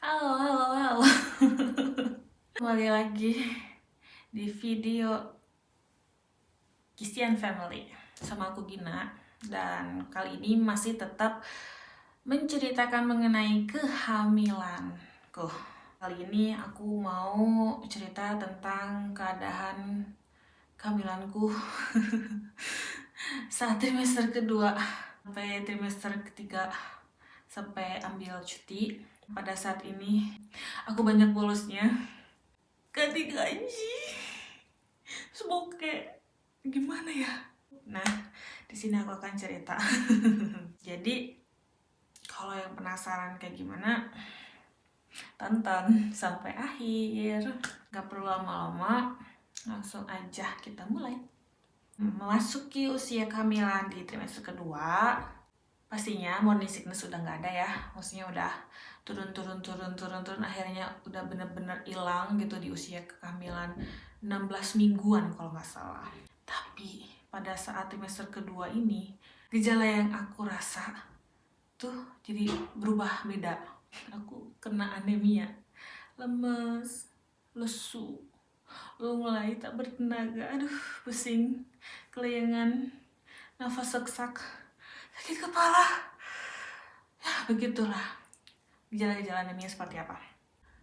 Halo, halo, halo. Kembali lagi di video Kisian Family sama aku Gina. Dan kali ini masih tetap menceritakan mengenai kehamilanku. Kali ini aku mau cerita tentang keadaan kehamilanku saat trimester kedua sampai trimester ketiga, sampai ambil cuti. Pada saat ini aku banyak bolosnya, ganti gaji, semoga kayak gimana ya. Nah, di sini aku akan cerita. Jadi kalau yang penasaran kayak gimana, tonton sampai akhir. Gak perlu lama-lama, langsung aja kita mulai. Memasuki usia kehamilan di trimester kedua, pastinya morning sickness udah nggak ada ya. Maksudnya udah turun, akhirnya udah bener-bener hilang gitu di usia kehamilan 16 mingguan kalau nggak salah. Tapi pada saat trimester kedua ini, gejala yang aku rasa tuh jadi berubah beda. Aku kena anemia, lemes, lesu, mulai tak bertenaga, aduh pusing, kelayangan, nafas sesak, sakit kepala. Ya begitulah gejala-gejala anemia seperti apa.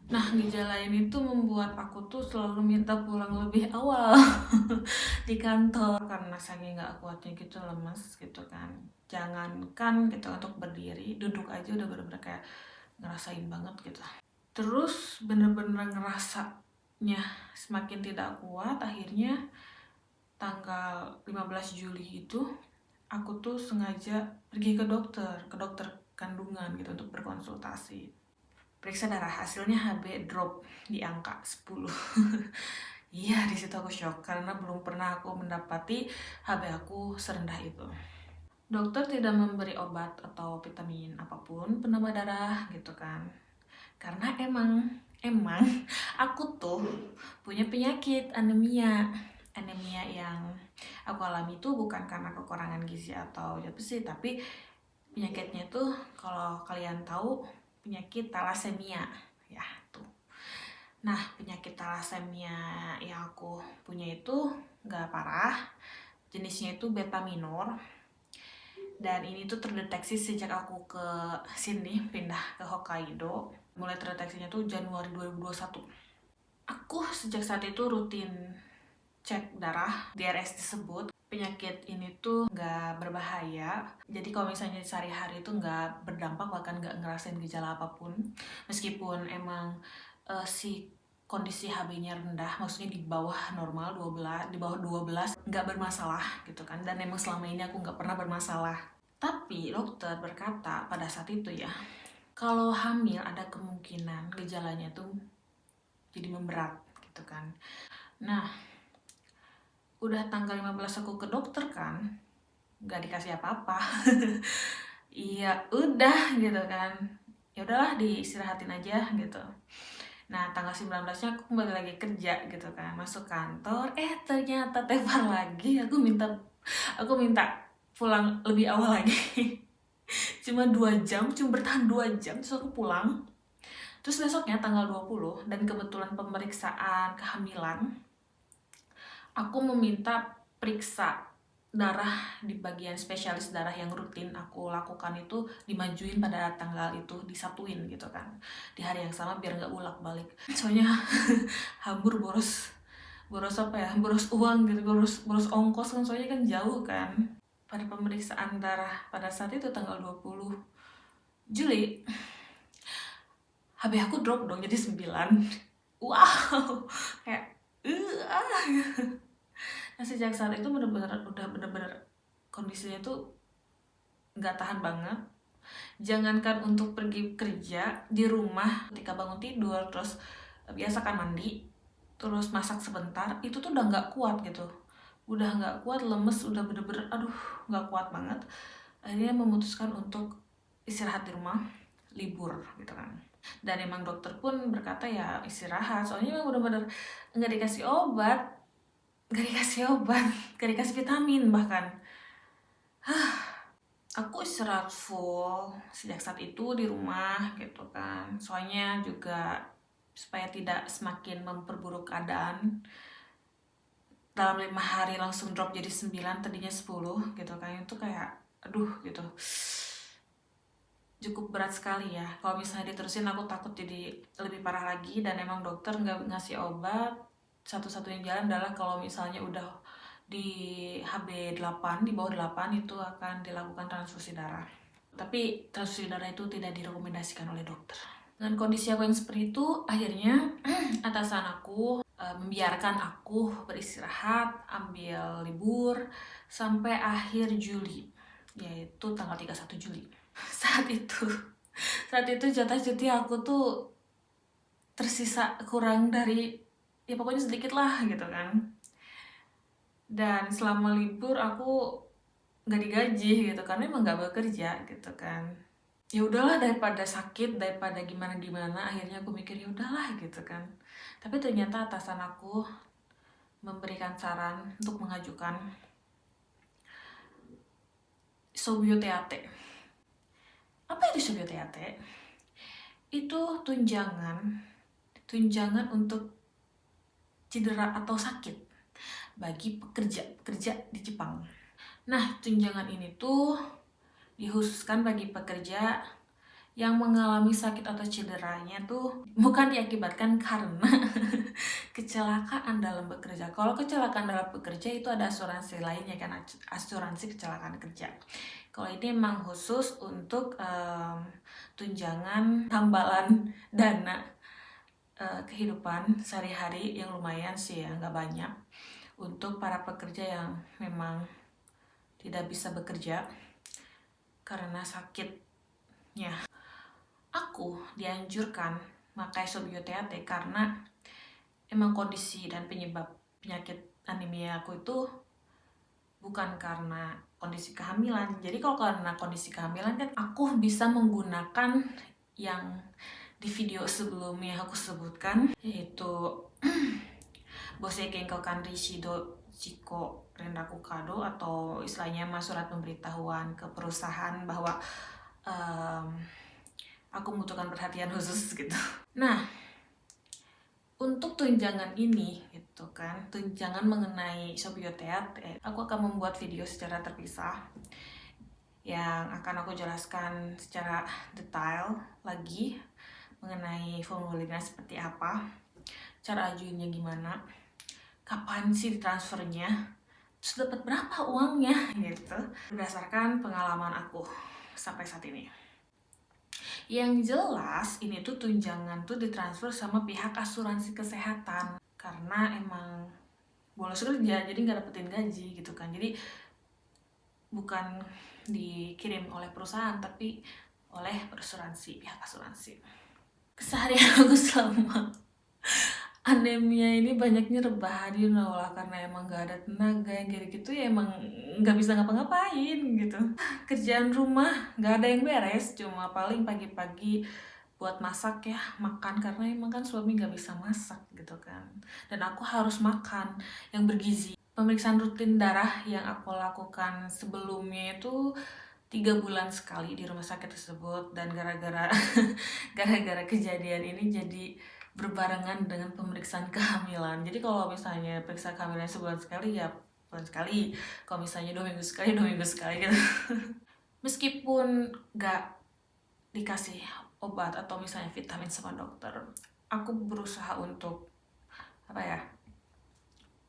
Nah, gejala ini tuh membuat aku tuh selalu minta pulang lebih awal di kantor karena saking nggak kuatnya gitu, lemes gitu kan. Jangankan gitu untuk berdiri, duduk aja udah bener-bener kayak ngerasain banget gitu. Terus bener-bener ngerasanya semakin tidak kuat, akhirnya tanggal 15 Juli itu aku tuh sengaja pergi ke dokter kandungan gitu untuk berkonsultasi. Periksa darah, hasilnya HB drop di angka 10. Iya, di situ aku shock karena belum pernah aku mendapati HB aku serendah itu. Dokter tidak memberi obat atau vitamin apapun penambah darah gitu kan. Karena emang aku tuh punya penyakit anemia. Anemia yang aku alami itu bukan karena kekurangan gizi atau zat besi, tapi penyakitnya tuh kalau kalian tahu penyakit thalassemia ya tuh. Nah, penyakit thalassemia yang aku punya itu nggak parah, jenisnya itu beta minor, dan ini tuh terdeteksi sejak aku ke sini pindah ke Hokkaido. Mulai terdeteksinya tuh Januari 2021. Aku sejak saat itu rutin cek darah. DRS disebut penyakit ini tuh nggak berbahaya, jadi kalau misalnya sehari-hari itu nggak berdampak, bahkan nggak ngerasain gejala apapun. Meskipun emang si kondisi HB-nya rendah, maksudnya di bawah normal 12, di bawah 12 nggak bermasalah gitu kan, dan emang selama ini aku nggak pernah bermasalah. Tapi dokter berkata pada saat itu ya, kalau hamil ada kemungkinan gejalanya tuh jadi memberat gitu kan. Nah, udah tanggal 15 aku ke dokter kan, nggak dikasih apa-apa. Iya udah gitu kan, ya udahlah diistirahatin aja gitu. Nah, tanggal 19-nya aku kembali lagi kerja gitu kan, masuk kantor, ternyata tepar lagi, aku minta pulang lebih awal lagi. Cuma 2 jam, cuma bertahan 2 jam terus aku pulang. Terus besoknya tanggal 20, dan kebetulan pemeriksaan kehamilan, aku meminta periksa darah di bagian spesialis darah yang rutin aku lakukan itu dimajuin pada tanggal itu, disatuin gitu kan di hari yang sama biar nggak bolak-balik. Soalnya hambur boros apa ya, boros uang gitu, boros ongkos kan, soalnya kan jauh kan. Pada pemeriksaan darah pada saat itu tanggal 20 Juli, HB aku drop dong jadi 9. Wow, kayak Nah, sejak saat itu udah bener-bener kondisinya tuh nggak tahan banget. Jangankan untuk pergi kerja, di rumah ketika bangun tidur terus biasa kan mandi terus masak sebentar, itu tuh udah nggak kuat gitu, udah nggak kuat, lemes, udah bener-bener aduh nggak kuat banget. Akhirnya memutuskan untuk istirahat di rumah, libur gitu kan. Dan emang dokter pun berkata ya istirahat, soalnya emang bener-bener nggak dikasih obat, gak dikasih vitamin bahkan. aku istirahat full sejak saat itu di rumah gitu kan. Soalnya juga supaya tidak semakin memperburuk keadaan. Dalam 5 hari langsung drop jadi 9, tadinya 10 gitu kan. Itu kayak aduh gitu. Cukup berat sekali ya. Kalau misalnya diterusin aku takut jadi lebih parah lagi, dan emang dokter nggak ngasih obat. Satu-satunya jalan adalah kalau misalnya udah di HB8, di bawah 8 itu akan dilakukan transfusi darah. Tapi transfusi darah itu tidak direkomendasikan oleh dokter. Dengan kondisi aku yang seperti itu, akhirnya atasan aku membiarkan aku beristirahat, ambil libur sampai akhir Juli, yaitu tanggal 31 Juli. Saat itu jatah cuti aku tuh tersisa kurang dari, ya pokoknya sedikit lah gitu kan. Dan selama libur aku nggak digaji gitu karena emang nggak bekerja gitu kan. Ya udahlah, daripada sakit, daripada gimana akhirnya aku mikir ya udahlah gitu kan. Tapi ternyata atasan aku memberikan saran untuk mengajukan Sobio TAT. Apa itu Sobio TAT? Itu tunjangan untuk cedera atau sakit bagi pekerja di Jepang. Nah, tunjangan ini tuh dikhususkan bagi pekerja yang mengalami sakit atau cederanya tuh bukan diakibatkan karena kecelakaan dalam bekerja. Kalau kecelakaan dalam bekerja itu ada asuransi lainnya kan, asuransi kecelakaan kerja. Kalau ini memang khusus untuk tunjangan tambalan dana kehidupan sehari-hari yang lumayan sih ya, nggak banyak, untuk para pekerja yang memang tidak bisa bekerja karena sakitnya. Aku dianjurkan pakai Sobio TAT karena emang kondisi dan penyebab penyakit anemia aku itu bukan karena kondisi kehamilan. Jadi kalau karena kondisi kehamilan kan aku bisa menggunakan yang di video sebelumnya aku sebutkan, yaitu Bose Kenko Kanri Shido Chiko Renraku Kado, atau istilahnya surat pemberitahuan ke perusahaan bahwa aku membutuhkan perhatian khusus gitu. Nah, untuk tunjangan ini gitu kan, tunjangan mengenai Sobio TAT, aku akan membuat video secara terpisah yang akan aku jelaskan secara detail lagi mengenai formulirnya seperti apa, cara ajuinnya gimana, kapan sih ditransfernya, terus dapat berapa uangnya gitu, berdasarkan pengalaman aku sampai saat ini. Yang jelas ini tuh tunjangan tuh ditransfer sama pihak asuransi kesehatan karena emang bolos kerja jadi nggak dapetin gaji gitu kan. Jadi bukan dikirim oleh perusahaan tapi oleh asuransi, pihak asuransi. Keseharian aku selama anemia ini banyaknya rebahan lah, karena emang gak ada tenaga yang gitu ya, emang nggak bisa ngapa-ngapain gitu. Kerjaan rumah gak ada yang beres, cuma paling pagi-pagi buat masak ya, makan, karena emang kan suami gak bisa masak gitu kan, dan aku harus makan yang bergizi. Pemeriksaan rutin darah yang aku lakukan sebelumnya itu 3 bulan sekali di rumah sakit tersebut, dan gara-gara kejadian ini jadi berbarengan dengan pemeriksaan kehamilan. Jadi kalau misalnya periksa kehamilan sebulan sekali ya bulan sekali, kalau misalnya 2 minggu sekali 2 minggu sekali gitu. Meskipun gak dikasih obat atau misalnya vitamin sama dokter, aku berusaha untuk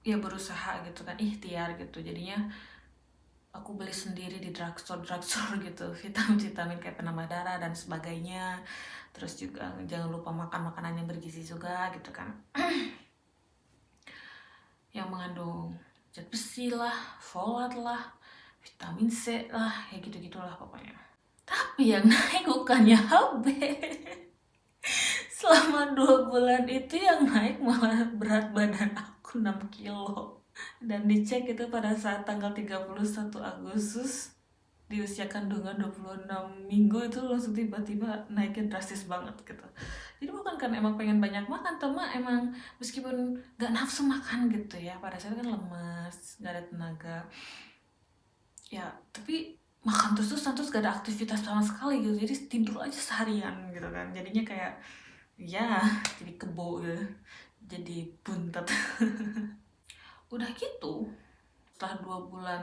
berusaha gitu kan, ikhtiar gitu. Jadinya aku beli sendiri di drugstore gitu, vitamin kayak penambah darah dan sebagainya. Terus juga jangan lupa makan makanan yang bergizi juga gitu kan, yang mengandung zat besi lah, folat lah, vitamin C lah, ya gitu-gitulah pokoknya. Tapi yang naik bukannya HB. Selama 2 bulan itu yang naik malah berat badan aku 6 kilo. Dan dicek itu pada saat tanggal 31 Agustus di usia kandungan 26 minggu itu langsung tiba-tiba naikin drastis banget gitu. Jadi bukan karena emang pengen banyak makan, teman, emang meskipun gak nafsu makan gitu ya, pada saat kan lemas, gak ada tenaga ya, tapi makan terus-terusan, terus gak ada aktivitas sama sekali gitu, jadi tidur aja seharian gitu kan, jadinya kayak ya jadi kebo gitu, jadi buntet. Udah gitu setelah 2 bulan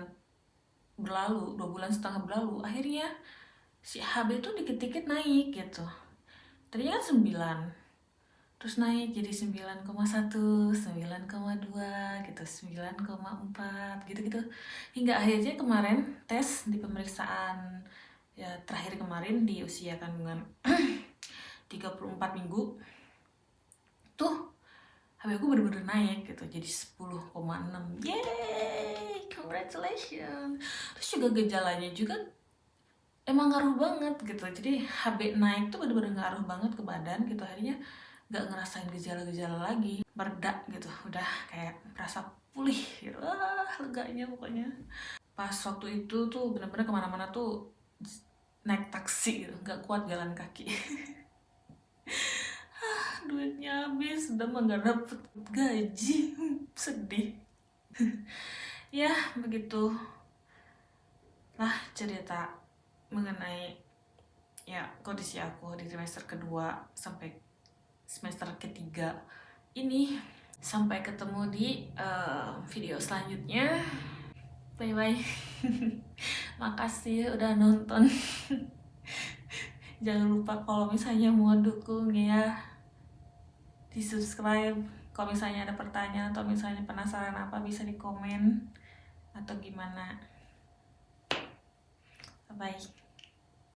berlalu, 2,5 bulan berlalu, akhirnya si HB tuh dikit-dikit naik gitu. Tadinya kan 9, terus naik jadi 9,1, 9,2 gitu, 9,4 gitu-gitu. Hingga akhirnya kemarin tes di pemeriksaan ya terakhir kemarin di usia kandungan 34 minggu tuh HB aku bener-bener naik gitu, jadi 10,6. Yeay, congratulations. Terus juga gejalanya juga emang ngaruh banget gitu, jadi HB naik tuh bener-bener ngaruh banget ke badan gitu. Akhirnya gak ngerasain gejala-gejala lagi, mereda gitu, udah kayak merasa pulih gitu. Leganya pokoknya. Pas waktu itu tuh bener-bener kemana-mana tuh naik taksi gitu, gak kuat jalan kaki. Duitnya habis, udah mah gak dapet gaji. Sedih. Ya begitu lah cerita mengenai ya kondisi aku di trimester kedua sampai semester ketiga ini. Sampai ketemu di video selanjutnya. Bye bye. Makasih udah nonton. Jangan lupa kalau misalnya mau dukung ya, di subscribe. Kalau misalnya ada pertanyaan atau misalnya penasaran apa, bisa di komen atau gimana. Bye bye.